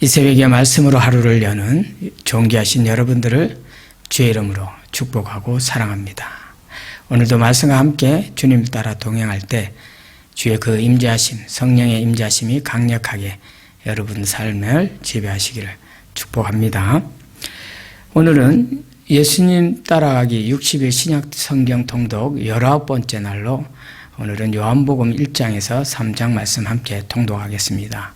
이 새벽에 말씀으로 하루를 여는 존귀하신 여러분들을 주의 이름으로 축복하고 사랑합니다. 오늘도 말씀과 함께 주님을 따라 동행할 때 주의 그 임재하심, 성령의 임재하심이 강력하게 여러분 삶을 지배하시기를 축복합니다. 오늘은 예수님 따라가기 60일 신약 성경 통독 19번째 날로 오늘은 요한복음 1장에서 3장 말씀 함께 통독하겠습니다.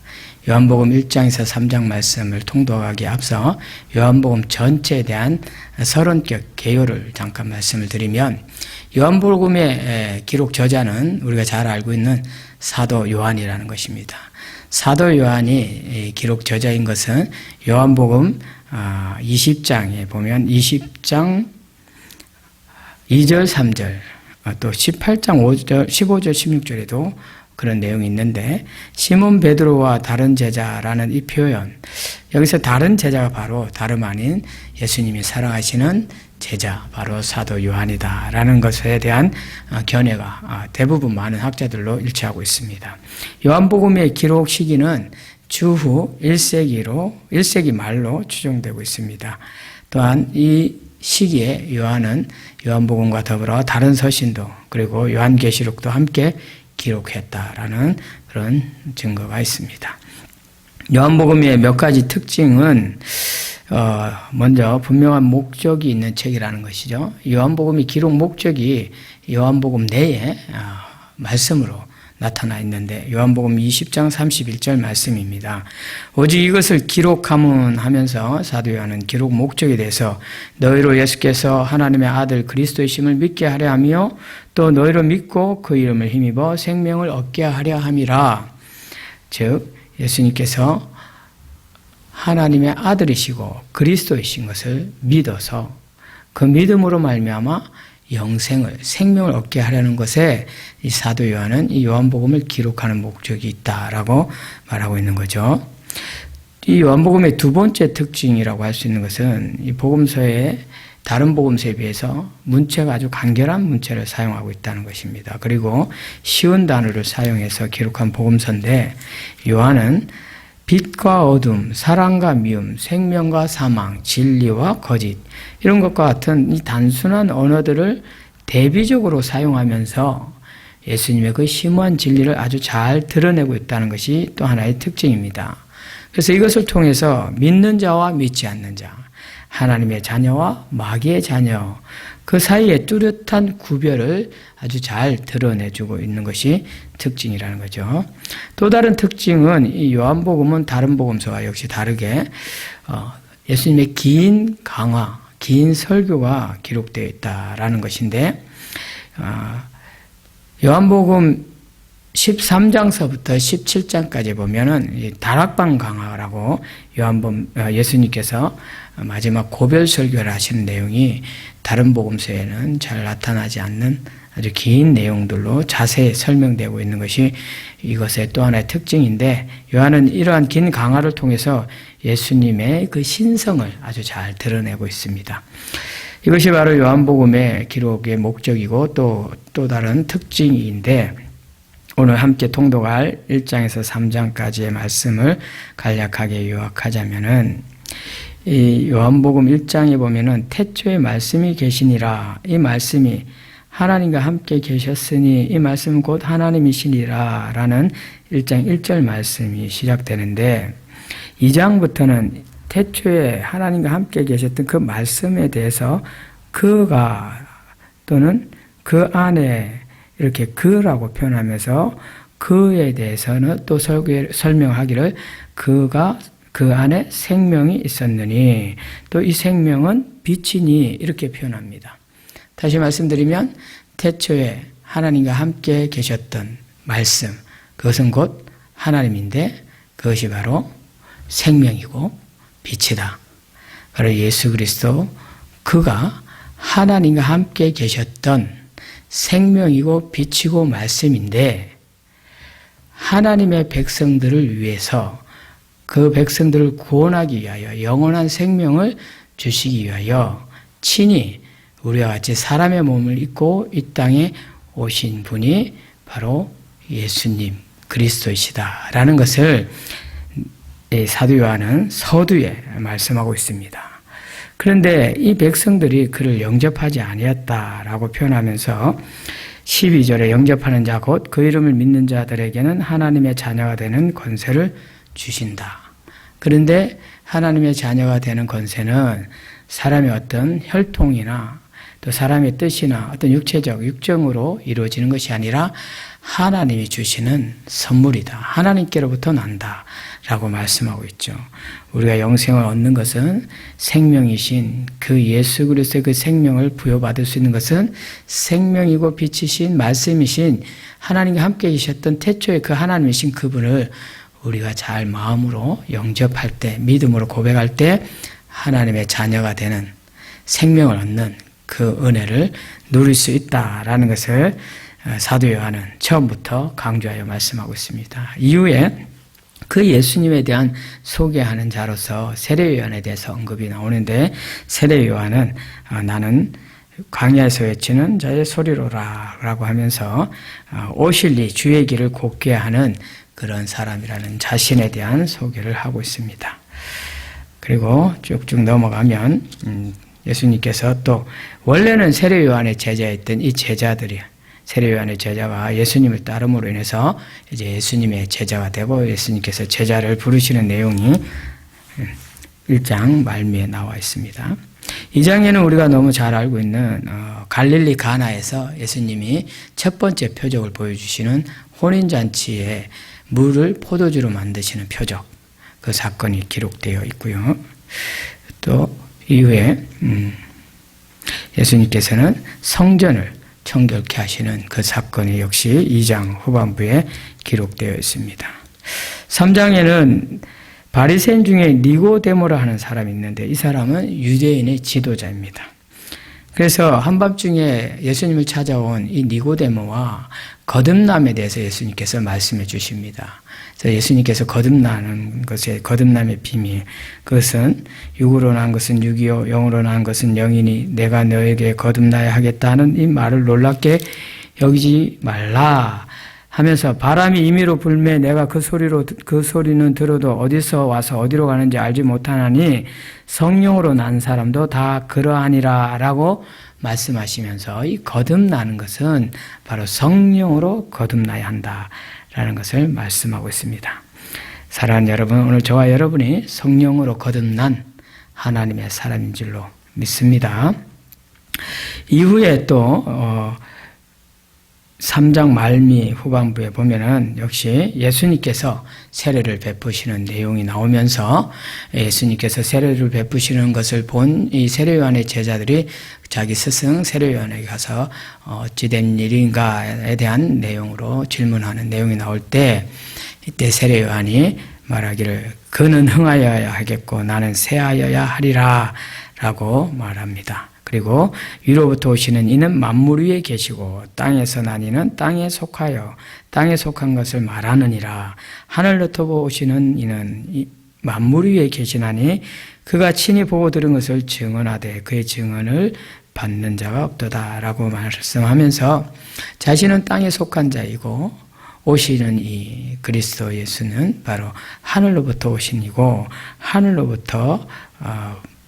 요한복음 1장에서 3장 말씀을 통독하기에 앞서 요한복음 전체에 대한 서론적 개요를 잠깐 말씀을 드리면, 요한복음의 기록 저자는 우리가 잘 알고 있는 사도 요한이라는 것입니다. 사도 요한이 기록 저자인 것은 요한복음 20장에 보면 20장 2절 3절 또 18장 5절 15절 16절에도 그런 내용이 있는데, 시몬 베드로와 다른 제자라는 이 표현, 여기서 다른 제자가 바로 다름 아닌 예수님이 사랑하시는 제자, 바로 사도 요한이다 라는 것에 대한 견해가 대부분 많은 학자들로 일치하고 있습니다. 요한복음의 기록 시기는 주후 1세기 말로 추정되고 있습니다. 또한 이 시기에 요한은 요한복음과 더불어 다른 서신도 그리고 요한계시록도 함께 기록했다라는 그런 증거가 있습니다. 요한복음의 몇 가지 특징은 먼저 분명한 목적이 있는 책이라는 것이죠. 요한복음의 기록 목적이 요한복음 내에 말씀으로 나타나 있는데, 요한복음 20장 31절 말씀입니다. 오직 이것을 기록함은 하면서 사도 요한은 기록 목적에 대해서 너희로 예수께서 하나님의 아들 그리스도이심을 믿게 하려 하며 또 너희로 믿고 그 이름을 힘입어 생명을 얻게 하려 함이라. 즉 예수님께서 하나님의 아들이시고 그리스도이신 것을 믿어서 그 믿음으로 말미암아 생명을 얻게 하려는 것에 이 사도 요한은 이 요한복음을 기록하는 목적이 있다라고 말하고 있는 거죠. 이 요한복음의 두 번째 특징이라고 할 수 있는 것은 이 복음서에 다른 복음서에 비해서 문체가 아주 간결한 문체를 사용하고 있다는 것입니다. 그리고 쉬운 단어를 사용해서 기록한 복음서인데, 요한은 빛과 어둠, 사랑과 미움, 생명과 사망, 진리와 거짓, 이런 것과 같은 이 단순한 언어들을 대비적으로 사용하면서 예수님의 그 심오한 진리를 아주 잘 드러내고 있다는 것이 또 하나의 특징입니다. 그래서 이것을 통해서 믿는 자와 믿지 않는 자, 하나님의 자녀와 마귀의 자녀, 그 사이에 뚜렷한 구별을 아주 잘 드러내주고 있는 것이 특징이라는 거죠. 또 다른 특징은 이 요한복음은 다른 복음서와 역시 다르게 예수님의 긴 강화, 긴 설교가 기록되어 있다라는 것인데, 요한복음 13장서부터 17장까지 보면은 다락방 강화라고 예수님께서 마지막 고별 설교를 하시는 내용이 다른 복음서에는 잘 나타나지 않는 아주 긴 내용들로 자세히 설명되고 있는 것이 이것의 또 하나의 특징인데, 요한은 이러한 긴 강화를 통해서 예수님의 그 신성을 아주 잘 드러내고 있습니다. 이것이 바로 요한복음의 기록의 목적이고 또 다른 특징인데, 오늘 함께 통독할 1장에서 3장까지의 말씀을 간략하게 요약하자면은, 이 요한복음 1장에 보면은 태초에 말씀이 계시니라, 이 말씀이 하나님과 함께 계셨으니 이 말씀은 곧 하나님이시니라 라는 1장 1절 말씀이 시작되는데, 2장부터는 태초에 하나님과 함께 계셨던 그 말씀에 대해서 그가 또는 그 안에 이렇게 그라고 표현하면서 그에 대해서는 또 설명하기를 그가 그 안에 생명이 있었느니 또 이 생명은 빛이니 이렇게 표현합니다. 다시 말씀드리면 태초에 하나님과 함께 계셨던 말씀, 그것은 곧 하나님인데 그것이 바로 생명이고 빛이다. 바로 예수 그리스도, 그가 하나님과 함께 계셨던 생명이고 빛이고 말씀인데, 하나님의 백성들을 위해서 그 백성들을 구원하기 위하여 영원한 생명을 주시기 위하여 친히 우리와 같이 사람의 몸을 입고 이 땅에 오신 분이 바로 예수님 그리스도이시다라는 것을 이 사도 요한은 서두에 말씀하고 있습니다. 그런데 이 백성들이 그를 영접하지 아니었다라고 표현하면서 12절에 영접하는 자 곧 그 이름을 믿는 자들에게는 하나님의 자녀가 되는 권세를 주신다. 그런데 하나님의 자녀가 되는 권세는 사람의 어떤 혈통이나 또 사람의 뜻이나 어떤 육체적 육정으로 이루어지는 것이 아니라 하나님이 주시는 선물이다. 하나님께로부터 난다. 라고 말씀하고 있죠. 우리가 영생을 얻는 것은 생명이신 그 예수 그리스도의 그 생명을 부여받을 수 있는 것은 생명이고 빛이신 말씀이신 하나님과 함께 계셨던 태초의 그 하나님이신 그분을 우리가 잘 마음으로 영접할 때, 믿음으로 고백할 때 하나님의 자녀가 되는 생명을 얻는 그 은혜를 누릴 수 있다라는 것을 사도 요한은 처음부터 강조하여 말씀하고 있습니다. 이후에 그 예수님에 대한 소개하는 자로서 세례 요한에 대해서 언급이 나오는데 세례 요한은 나는 광야에서 외치는 자의 소리로라 라고 하면서 오실 이 주의 길을 곱게 하는 그런 사람이라는 자신에 대한 소개를 하고 있습니다. 그리고 쭉쭉 넘어가면 예수님께서 또 원래는 세례 요한의 제자였던 이 제자들이 세례 요한의 제자가 예수님을 따름으로 인해서 이제 예수님의 제자가 되고 예수님께서 제자를 부르시는 내용이 1장 말미에 나와 있습니다. 2장에는 우리가 너무 잘 알고 있는 갈릴리 가나에서 예수님이 첫 번째 표적을 보여주시는 혼인잔치에 물을 포도주로 만드시는 표적, 그 사건이 기록되어 있고요. 또 이후에 예수님께서는 성전을 청결케 하시는 그 사건이 역시 2장 후반부에 기록되어 있습니다. 3장에는 바리새인 중에 니고데모라 하는 사람이 있는데 이 사람은 유대인의 지도자입니다. 그래서 한밤중에 예수님을 찾아온 이 니고데모와 거듭남에 대해서 예수님께서 말씀해 주십니다. 그래서 예수님께서 거듭나는 것의 거듭남의 비밀, 그것은 육으로 난 것은 육이요 영으로 난 것은 영이니 내가 너에게 거듭나야 하겠다는 이 말을 놀랍게 여기지 말라 하면서 바람이 임의로 불매 내가 그 소리는 들어도 어디서 와서 어디로 가는지 알지 못하나니 성령으로 난 사람도 다 그러하니라 라고 말씀하시면서 이 거듭나는 것은 바로 성령으로 거듭나야 한다라는 것을 말씀하고 있습니다. 사랑하는 여러분, 오늘 저와 여러분이 성령으로 거듭난 하나님의 사람인 줄로 믿습니다. 이후에 또 3장 말미 후반부에 보면은 역시 예수님께서 세례를 베푸시는 내용이 나오면서 예수님께서 세례를 베푸시는 것을 본 이 세례 요한의 제자들이 자기 스승 세례 요한에게 가서 어찌 된 일인가에 대한 내용으로 질문하는 내용이 나올 때 이때 세례 요한이 말하기를 그는 흥하여야 하겠고 나는 쇠하여야 하리라 라고 말합니다. 그리고 위로부터 오시는 이는 만물 위에 계시고 땅에서 난 이는 땅에 속하여 땅에 속한 것을 말하느니라. 하늘로부터 오시는 이는 만물 위에 계시나니 그가 친히 보고 들은 것을 증언하되 그의 증언을 받는 자가 없도다 라고 말씀하면서 자신은 땅에 속한 자이고 오시는 이 그리스도 예수는 바로 하늘로부터 오신 이고 하늘로부터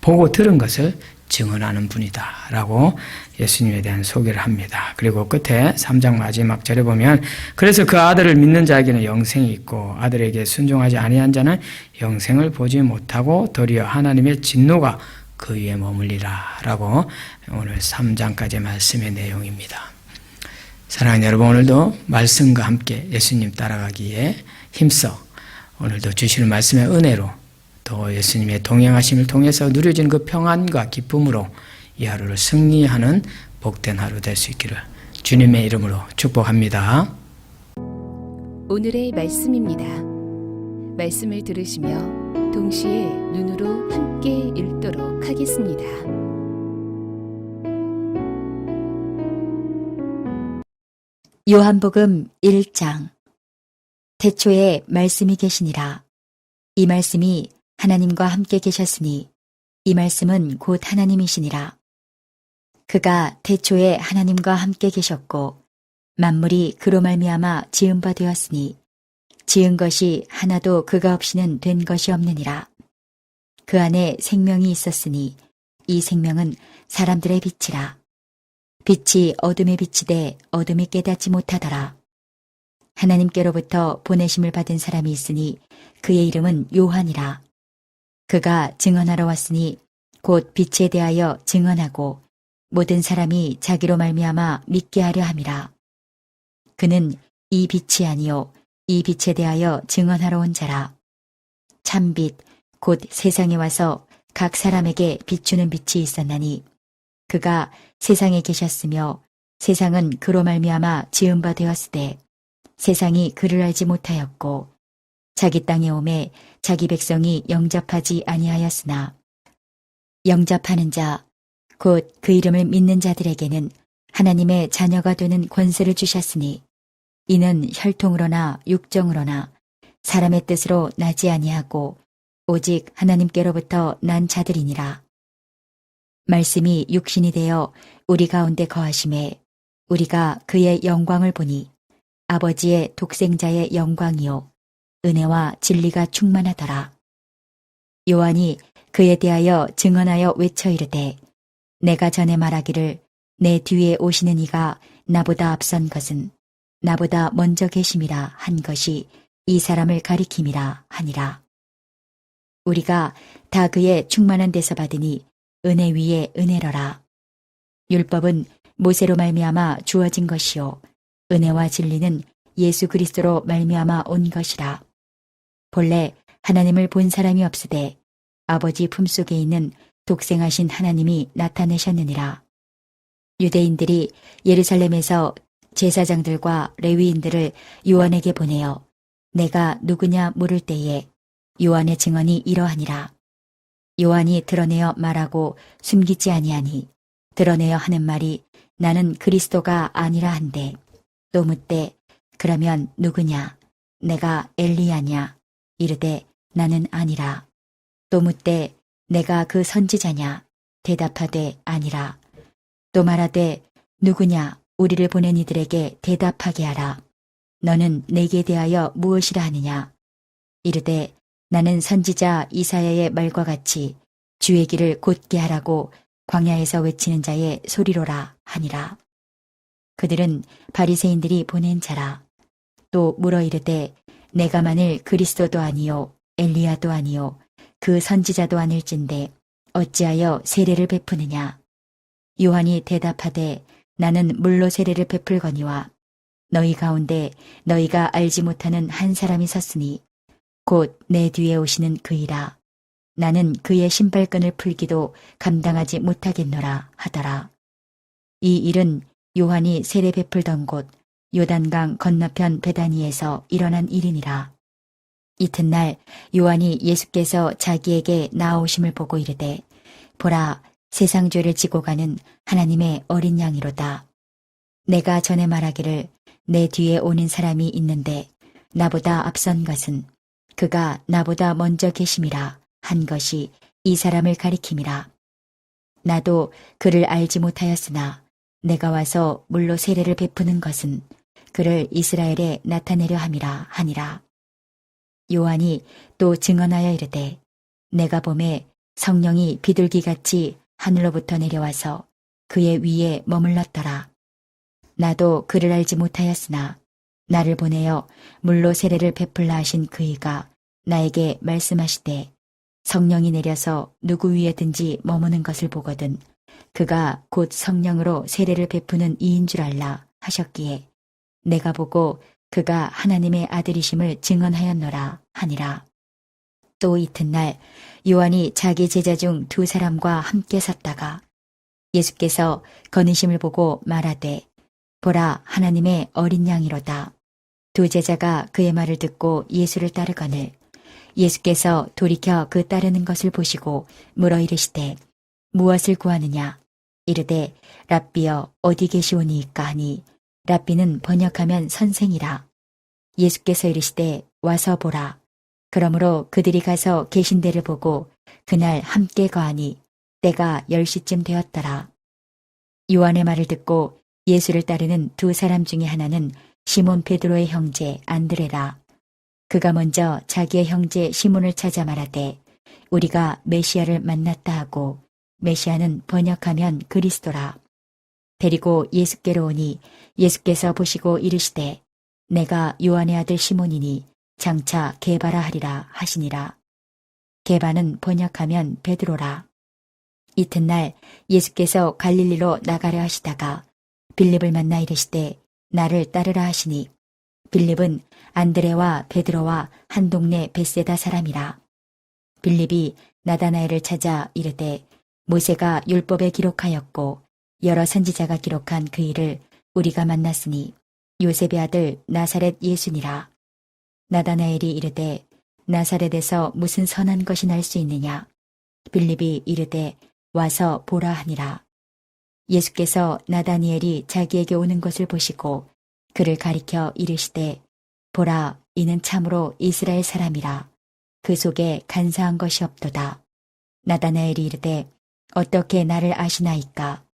보고 들은 것을 증언하는 분이다 라고 예수님에 대한 소개를 합니다. 그리고 끝에 3장 마지막 절에 보면 그래서 그 아들을 믿는 자에게는 영생이 있고 아들에게 순종하지 아니한 자는 영생을 보지 못하고 도리어 하나님의 진노가 그 위에 머물리라 라고 오늘 3장까지의 말씀의 내용입니다. 사랑하는 여러분, 오늘도 말씀과 함께 예수님 따라가기에 힘써 오늘도 주시는 말씀의 은혜로 또 예수님의 동행하심을 통해서 누려지는 그 평안과 기쁨으로 이 하루를 승리하는 복된 하루 될 수 있기를 주님의 이름으로 축복합니다. 오늘의 말씀입니다. 말씀을 들으시며 동시에 눈으로 함께 읽도록 하겠습니다. 요한복음 1장. 태초에 말씀이 계시니라. 이 말씀이 하나님과 함께 계셨으니 이 말씀은 곧 하나님이시니라. 그가 태초에 하나님과 함께 계셨고 만물이 그로 말미암아 지은 바 되었으니 지은 것이 하나도 그가 없이는 된 것이 없느니라. 그 안에 생명이 있었으니 이 생명은 사람들의 빛이라. 빛이 어둠에 비치되 어둠이 깨닫지 못하더라. 하나님께로부터 보내심을 받은 사람이 있으니 그의 이름은 요한이라. 그가 증언하러 왔으니 곧 빛에 대하여 증언하고 모든 사람이 자기로 말미암아 믿게 하려 함이라. 그는 이 빛이 아니요 이 빛에 대하여 증언하러 온 자라. 참빛 곧 세상에 와서 각 사람에게 비추는 빛이 있었나니 그가 세상에 계셨으며 세상은 그로 말미암아 지은 바 되었으되 세상이 그를 알지 못하였고 자기 땅에 오매 자기 백성이 영접하지 아니하였으나 영접하는 자 곧 그 이름을 믿는 자들에게는 하나님의 자녀가 되는 권세를 주셨으니 이는 혈통으로나 육정으로나 사람의 뜻으로 나지 아니하고 오직 하나님께로부터 난 자들이니라. 말씀이 육신이 되어 우리 가운데 거하심에 우리가 그의 영광을 보니 아버지의 독생자의 영광이요 은혜와 진리가 충만하더라. 요한이 그에 대하여 증언하여 외쳐 이르되 내가 전에 말하기를 내 뒤에 오시는 이가 나보다 앞선 것은 나보다 먼저 계심이라 한 것이 이 사람을 가리킴이라 하니라. 우리가 다 그의 충만한 데서 받으니 은혜 위에 은혜로라. 율법은 모세로 말미암아 주어진 것이요 은혜와 진리는 예수 그리스도로 말미암아 온 것이라. 본래 하나님을 본 사람이 없으되 아버지 품속에 있는 독생하신 하나님이 나타내셨느니라. 유대인들이 예루살렘에서 제사장들과 레위인들을 요한에게 보내어 내가 누구냐 물을 때에 요한의 증언이 이러하니라. 요한이 드러내어 말하고 숨기지 아니하니 드러내어 하는 말이 나는 그리스도가 아니라 한데 또 묻되 그러면 누구냐 내가 엘리야냐 이르되 나는 아니라. 또 묻되 내가 그 선지자냐 대답하되 아니라. 또 말하되 누구냐 우리를 보낸 이들에게 대답하게 하라. 너는 내게 대하여 무엇이라 하느냐 이르되 나는 선지자 이사야의 말과 같이 주의 길을 곧게 하라고 광야에서 외치는 자의 소리로라 하니라. 그들은 바리새인들이 보낸 자라. 또 물어 이르되 내가 만일 그리스도도 아니요 엘리야도 아니요 그 선지자도 아닐진데 어찌하여 세례를 베푸느냐. 요한이 대답하되 나는 물로 세례를 베풀거니와 너희 가운데 너희가 알지 못하는 한 사람이 섰으니 곧 내 뒤에 오시는 그이라. 나는 그의 신발끈을 풀기도 감당하지 못하겠노라 하더라. 이 일은 요한이 세례 베풀던 곳 요단강 건너편 베다니에서 일어난 일이니라. 이튿날 요한이 예수께서 자기에게 나아오심을 보고 이르되 보라 세상 죄를 지고 가는 하나님의 어린 양이로다. 내가 전에 말하기를 내 뒤에 오는 사람이 있는데 나보다 앞선 것은 그가 나보다 먼저 계심이라 한 것이 이 사람을 가리킴이라. 나도 그를 알지 못하였으나 내가 와서 물로 세례를 베푸는 것은 그를 이스라엘에 나타내려 함이라 하니라. 요한이 또 증언하여 이르되 내가 보매 성령이 비둘기같이 하늘로부터 내려와서 그의 위에 머물렀더라. 나도 그를 알지 못하였으나 나를 보내어 물로 세례를 베풀라 하신 그이가 나에게 말씀하시되 성령이 내려서 누구 위에든지 머무는 것을 보거든 그가 곧 성령으로 세례를 베푸는 이인 줄 알라 하셨기에 내가 보고 그가 하나님의 아들이심을 증언하였노라 하니라. 또 이튿날 요한이 자기 제자 중 두 사람과 함께 섰다가 예수께서 거느심을 보고 말하되 보라 하나님의 어린 양이로다. 두 제자가 그의 말을 듣고 예수를 따르거늘 예수께서 돌이켜 그 따르는 것을 보시고 물어 이르시되 무엇을 구하느냐 이르되 랍비여 어디 계시오니이까 하니 랍비는 번역하면 선생이라. 예수께서 이르시되 와서 보라. 그러므로 그들이 가서 계신 데를 보고 그날 함께 거하니 때가 10시쯤 되었더라. 요한의 말을 듣고 예수를 따르는 두 사람 중에 하나는 시몬 베드로의 형제 안드레라. 그가 먼저 자기의 형제 시몬을 찾아 말하되 우리가 메시아를 만났다 하고 메시아는 번역하면 그리스도라. 데리고 예수께로 오니 예수께서 보시고 이르시되 내가 요한의 아들 시몬이니 장차 게바라 하리라 하시니라. 게바는 번역하면 베드로라. 이튿날 예수께서 갈릴리로 나가려 하시다가 빌립을 만나 이르시되 나를 따르라 하시니 빌립은 안드레와 베드로와 한 동네 벳세다 사람이라. 빌립이 나다나엘을 찾아 이르되 모세가 율법에 기록하였고 여러 선지자가 기록한 그 일을 우리가 만났으니 요셉의 아들 나사렛 예수니라. 나다나엘이 이르되 나사렛에서 무슨 선한 것이 날 수 있느냐. 빌립이 이르되 와서 보라 하니라. 예수께서 나다니엘이 자기에게 오는 것을 보시고 그를 가리켜 이르시되 보라 이는 참으로 이스라엘 사람이라. 그 속에 간사한 것이 없도다. 나다나엘이 이르되 어떻게 나를 아시나이까.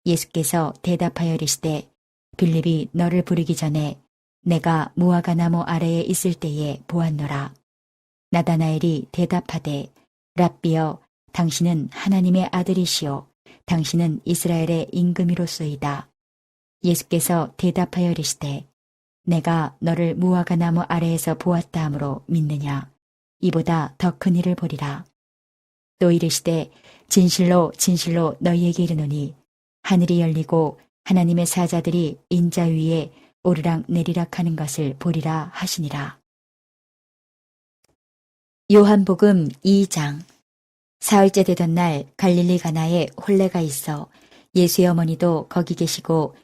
예수께서 대답하여 이르시되 빌립이 너를 부르기 전에 내가 무화과 나무 아래에 있을 때에 보았노라. 나다나엘이 대답하되 랍비여 당신은 하나님의 아들이시오. 당신은 이스라엘의 임금이로소이다. 예수께서 대답하여 이르시되 내가 너를 무화과 나무 아래에서 보았다 하므로 믿느냐. 이보다 더 큰 일을 보리라. 또 이르시되 진실로 진실로 너희에게 이르노니 하늘이 열리고 하나님의 사자들이 인자 위에 오르락 내리락 하는 것을 보리라 하시니라. 요한복음 2장. 사흘째 되던 날 갈릴리 가나에 혼례가 있어 예수의 어머니도 거기 계시고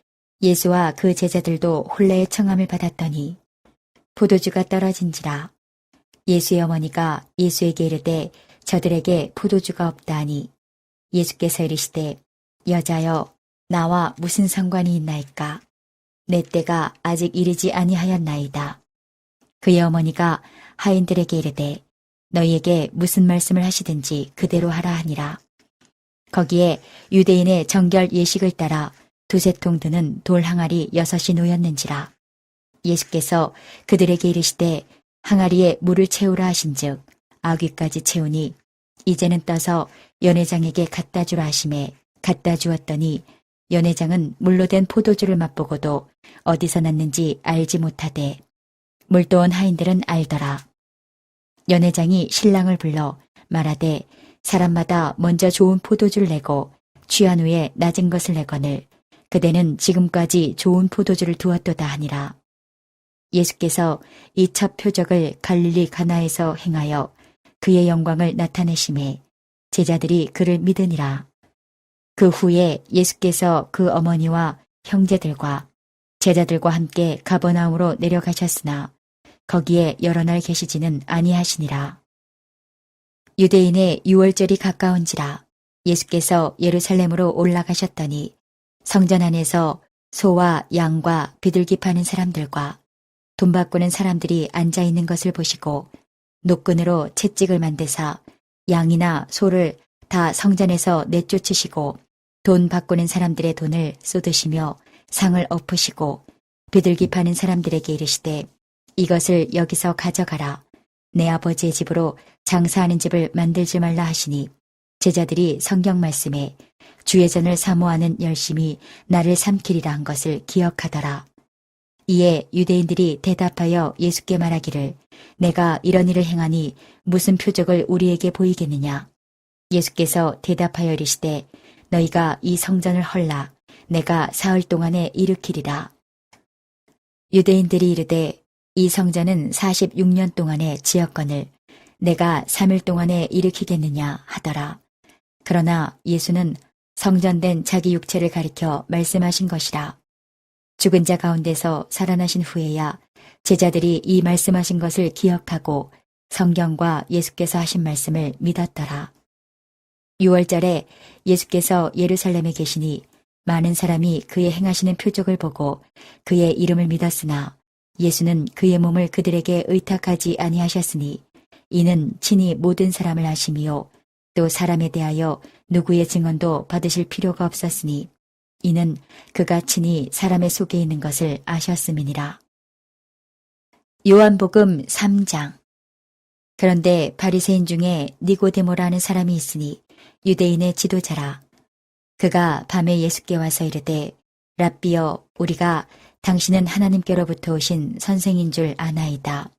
예수와 그 제자들도 혼례의 청함을 받았더니 포도주가 떨어진지라. 예수의 어머니가 예수에게 이르되 저들에게 포도주가 없다 하니 예수께서 이르시되 여자여 나와 무슨 상관이 있나이까. 내 때가 아직 이르지 아니하였나이다. 그의 어머니가 하인들에게 이르되 너희에게 무슨 말씀을 하시든지 그대로 하라 하니라. 거기에 유대인의 정결 예식을 따라 두세 통 드는 돌 항아리 6이 놓였는지라. 예수께서 그들에게 이르시되 항아리에 물을 채우라 하신즉 아귀까지 채우니 이제는 떠서 연회장에게 갖다 주라 하시매 갖다 주었더니 연회장은 물로 된 포도주를 맛보고도 어디서 났는지 알지 못하되 물도온 하인들은 알더라. 연회장이 신랑을 불러 말하되 사람마다 먼저 좋은 포도주를 내고 취한 후에 낮은 것을 내거늘 그대는 지금까지 좋은 포도주를 두었도다 하니라. 예수께서 이 첫 표적을 갈릴리 가나에서 행하여 그의 영광을 나타내심에 제자들이 그를 믿으니라. 그 후에 예수께서 그 어머니와 형제들과 제자들과 함께 가버나움으로 내려가셨으나 거기에 여러 날 계시지는 아니하시니라. 유대인의 유월절이 가까운지라 예수께서 예루살렘으로 올라가셨더니 성전 안에서 소와 양과 비둘기 파는 사람들과 돈 바꾸는 사람들이 앉아 있는 것을 보시고 노끈으로 채찍을 만드사 양이나 소를 다 성전에서 내쫓으시고 돈 바꾸는 사람들의 돈을 쏟으시며 상을 엎으시고 비둘기 파는 사람들에게 이르시되 이것을 여기서 가져가라. 내 아버지의 집으로 장사하는 집을 만들지 말라 하시니 제자들이 성경 말씀에 주의 전을 사모하는 열심이 나를 삼키리라 한 것을 기억하더라. 이에 유대인들이 대답하여 예수께 말하기를 내가 이런 일을 행하니 무슨 표적을 우리에게 보이겠느냐. 예수께서 대답하여 이르시되 너희가 이 성전을 헐라. 내가 사흘 동안에 일으키리라. 유대인들이 이르되 이 성전은 46년 동안에 지었거늘 내가 3일 동안에 일으키겠느냐 하더라. 그러나 예수는 성전된 자기 육체를 가리켜 말씀하신 것이라. 죽은 자 가운데서 살아나신 후에야 제자들이 이 말씀하신 것을 기억하고 성경과 예수께서 하신 말씀을 믿었더라. 6월절에 예수께서 예루살렘에 계시니 많은 사람이 그의 행하시는 표적을 보고 그의 이름을 믿었으나 예수는 그의 몸을 그들에게 의탁하지 아니하셨으니 이는 친히 모든 사람을 아심이요 또 사람에 대하여 누구의 증언도 받으실 필요가 없었으니 이는 그가 친히 사람의 속에 있는 것을 아셨음이니라. 요한복음 3장. 그런데 바리새인 중에 니고데모라는 사람이 있으니 유대인의 지도자라. 그가 밤에 예수께 와서 이르되 랍비여, 우리가 당신은 하나님께로부터 오신 선생인 줄 아나이다.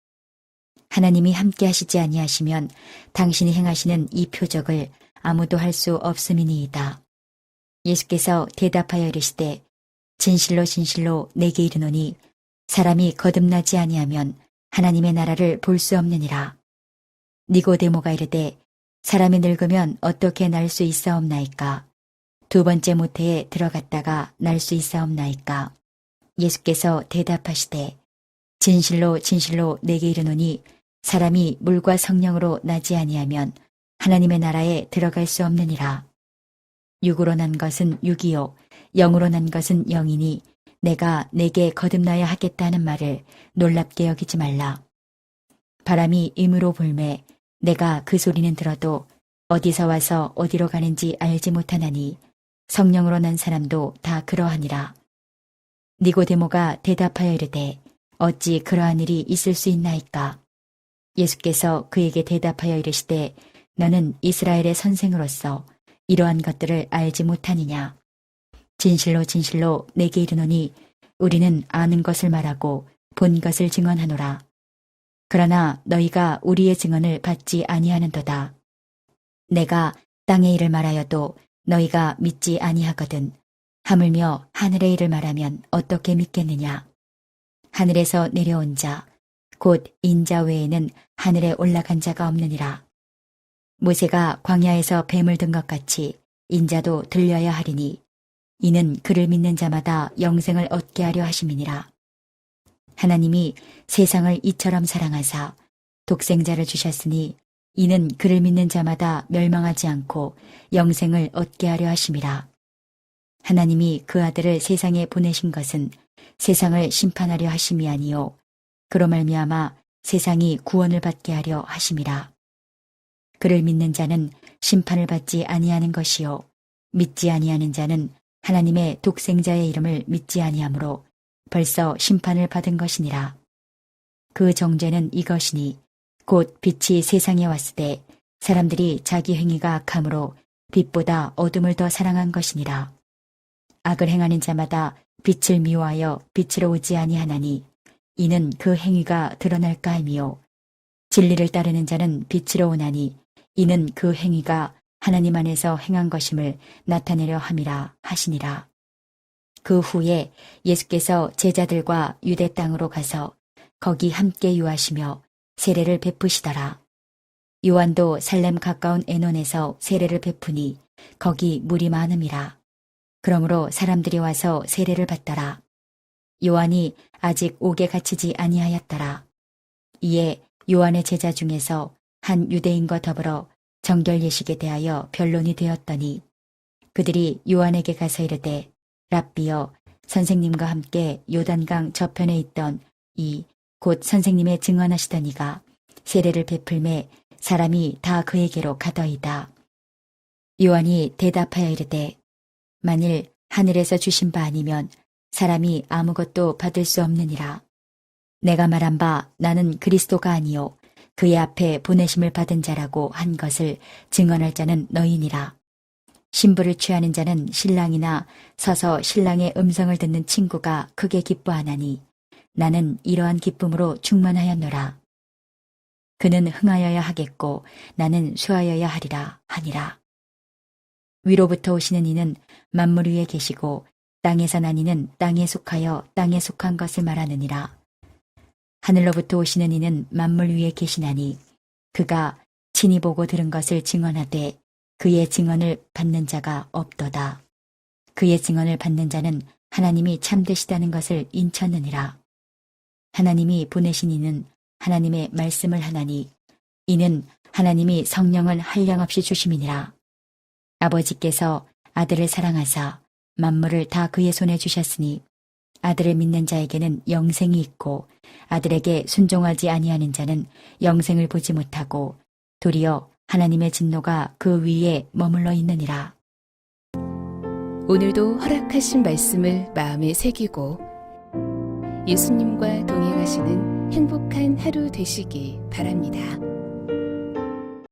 하나님이 함께 하시지 아니하시면 당신이 행하시는 이 표적을 아무도 할 수 없음이니이다. 예수께서 대답하여 이르시되 진실로 진실로 내게 이르노니 사람이 거듭나지 아니하면 하나님의 나라를 볼 수 없느니라. 니고데모가 이르되 사람이 늙으면 어떻게 날 수 있사옵나이까? 두 번째 모태에 들어갔다가 날 수 있사옵나이까? 예수께서 대답하시되 진실로 진실로 내게 이르노니 사람이 물과 성령으로 나지 아니하면 하나님의 나라에 들어갈 수 없느니라. 육으로 난 것은 육이요 영으로 난 것은 영이니 내가 내게 거듭나야 하겠다는 말을 놀랍게 여기지 말라. 바람이 임으로 불매 내가 그 소리는 들어도 어디서 와서 어디로 가는지 알지 못하나니 성령으로 난 사람도 다 그러하니라. 니고데모가 대답하여 이르되 어찌 그러한 일이 있을 수 있나이까? 예수께서 그에게 대답하여 이르시되 너는 이스라엘의 선생으로서 이러한 것들을 알지 못하느냐? 진실로 진실로 내게 이르노니 우리는 아는 것을 말하고 본 것을 증언하노라. 그러나 너희가 우리의 증언을 받지 아니하는도다. 내가 땅의 일을 말하여도 너희가 믿지 아니하거든. 하물며 하늘의 일을 말하면 어떻게 믿겠느냐? 하늘에서 내려온 자, 곧 인자 외에는 하늘에 올라간 자가 없느니라. 모세가 광야에서 뱀을 든 것 같이 인자도 들려야 하리니 이는 그를 믿는 자마다 영생을 얻게 하려 하심이니라. 하나님이 세상을 이처럼 사랑하사 독생자를 주셨으니 이는 그를 믿는 자마다 멸망하지 않고 영생을 얻게 하려 하심이라. 하나님이 그 아들을 세상에 보내신 것은 세상을 심판하려 하심이 아니요 그로 말미암아 세상이 구원을 받게 하려 하심이라. 그를 믿는 자는 심판을 받지 아니하는 것이요 믿지 아니하는 자는 하나님의 독생자의 이름을 믿지 아니하므로 벌써 심판을 받은 것이니라. 그 정죄는 이것이니 곧 빛이 세상에 왔을 때 사람들이 자기 행위가 악함으로 빛보다 어둠을 더 사랑한 것이니라. 악을 행하는 자마다 빛을 미워하여 빛으로 오지 아니하나니 이는 그 행위가 드러날까 함이요 진리를 따르는 자는 빛으로 오나니 이는 그 행위가 하나님 안에서 행한 것임을 나타내려 함이라 하시니라. 그 후에 예수께서 제자들과 유대 땅으로 가서 거기 함께 유하시며 세례를 베푸시더라. 요한도 살렘 가까운 에논에서 세례를 베푸니 거기 물이 많음이라. 그러므로 사람들이 와서 세례를 받더라. 요한이 아직 옥에 갇히지 아니하였더라. 이에 요한의 제자 중에서 한 유대인과 더불어 정결 예식에 대하여 변론이 되었더니 그들이 요한에게 가서 이르되 랍비여, 선생님과 함께 요단강 저편에 있던 이 곧 선생님의 증언하시던 이가 세례를 베풀매 사람이 다 그에게로 가더이다. 요한이 대답하여 이르되 만일 하늘에서 주신 바 아니면 사람이 아무것도 받을 수 없느니라. 내가 말한 바 나는 그리스도가 아니요 그의 앞에 보내심을 받은 자라고 한 것을 증언할 자는 너희니라. 신부를 취하는 자는 신랑이나 서서 신랑의 음성을 듣는 친구가 크게 기뻐하나니 나는 이러한 기쁨으로 충만하였노라. 그는 흥하여야 하겠고 나는 쇠하여야 하리라 하니라. 위로부터 오시는 이는 만물 위에 계시고 땅에서 난 이는 땅에 속하여 땅에 속한 것을 말하느니라. 하늘로부터 오시는 이는 만물 위에 계시나니 그가 친히 보고 들은 것을 증언하되 그의 증언을 받는 자가 없도다. 그의 증언을 받는 자는 하나님이 참되시다는 것을 인쳤느니라. 하나님이 보내신 이는 하나님의 말씀을 하나니 이는 하나님이 성령을 한량없이 주심이니라. 아버지께서 아들을 사랑하사 만물을 다 그의 손에 주셨으니 아들을 믿는 자에게는 영생이 있고 아들에게 순종하지 아니하는 자는 영생을 보지 못하고 도리어 하나님의 진노가 그 위에 머물러 있느니라. 오늘도 허락하신 말씀을 마음에 새기고 예수님과 동행하시는 행복한 하루 되시기 바랍니다.